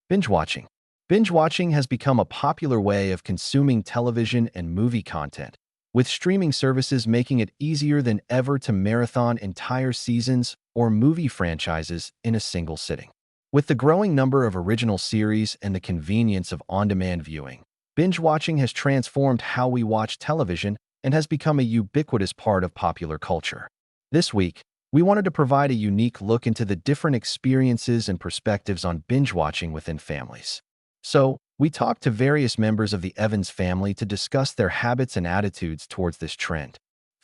Binge watching. Binge watching has become a popular way of consuming television and movie content, with streaming services making it easier than ever to marathon entire seasons or movie franchises in a single sitting. With the growing number of original series and the convenience of on-demand viewing, binge watching has transformed how we watch television and has become a ubiquitous part of popular culture. This week, we wanted to provide a unique look into the different experiences and perspectives on binge watching within families. So, we talked to various members of the Evans family to discuss their habits and attitudes towards this trend.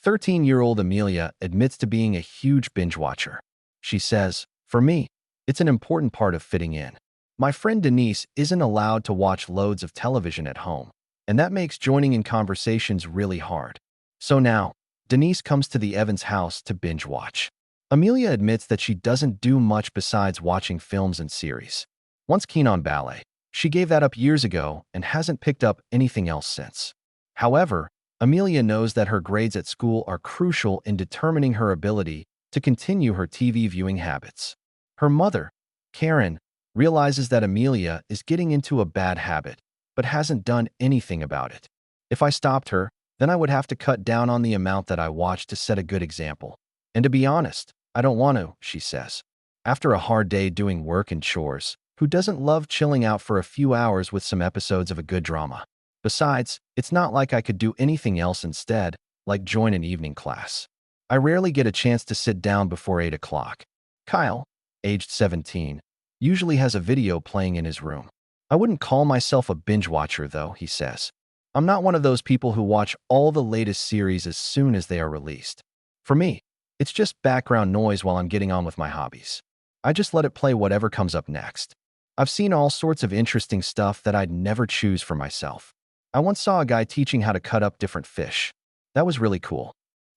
13-year-old Amelia admits to being a huge binge watcher. She says, "For me, it's an important part of fitting in. My friend Denise isn't allowed to watch loads of television at home, and that makes joining in conversations really hard. So now, Denise comes to the Evans house to binge watch." Amelia admits that she doesn't do much besides watching films and series. Once keen on ballet, she gave that up years ago and hasn't picked up anything else since. However, Amelia knows that her grades at school are crucial in determining her ability to continue her TV viewing habits. Her mother, Karen, realizes that Amelia is getting into a bad habit, but hasn't done anything about it. "If I stopped her, then I would have to cut down on the amount that I watch to set a good example. And to be honest, I don't want to," she says. After a hard day doing work and chores, who doesn't love chilling out for a few hours with some episodes of a good drama? Besides, it's not like I could do anything else instead, like join an evening class. I rarely get a chance to sit down before 8 o'clock. Kyle, aged 17, usually has a video playing in his room. "I wouldn't call myself a binge watcher, though," he says. "I'm not one of those people who watch all the latest series as soon as they are released. For me, it's just background noise while I'm getting on with my hobbies. I just let it play whatever comes up next. I've seen all sorts of interesting stuff that I'd never choose for myself. I once saw a guy teaching how to cut up different fish. That was really cool."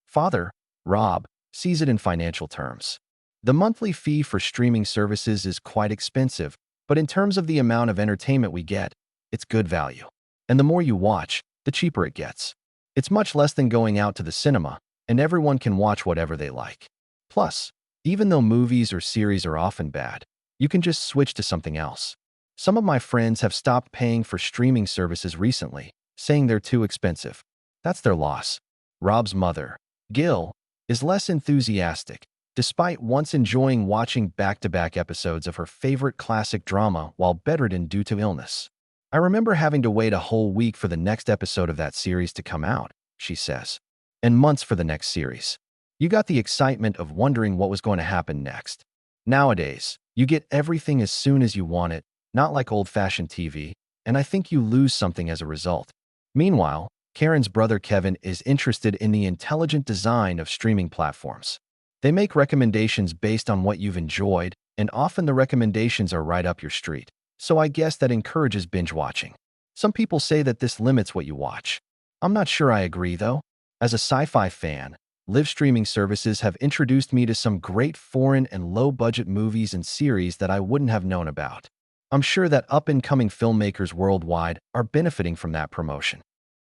Father, Rob, sees it in financial terms. The monthly fee for streaming services is quite expensive, but in terms of the amount of entertainment we get, it's good value. And the more you watch, the cheaper it gets. It's much less than going out to the cinema, and everyone can watch whatever they like. Plus, even though movies or series are often bad, you can just switch to something else. Some of my friends have stopped paying for streaming services recently, saying they're too expensive. That's their loss. Rob's mother, Gil, is less enthusiastic, despite once enjoying watching back-to-back episodes of her favorite classic drama while bedridden due to illness. "I remember having to wait a whole week for the next episode of that series to come out," she says, "and months for the next series. You got the excitement of wondering what was going to happen next. Nowadays, you get everything as soon as you want it, not like old-fashioned TV, and I think you lose something as a result." Meanwhile, Karen's brother Kevin is interested in the intelligent design of streaming platforms. They make recommendations based on what you've enjoyed, and often the recommendations are right up your street. So I guess that encourages binge watching. Some people say that this limits what you watch. I'm not sure I agree, though. As a sci-fi fan, live streaming services have introduced me to some great foreign and low-budget movies and series that I wouldn't have known about. I'm sure that up-and-coming filmmakers worldwide are benefiting from that promotion.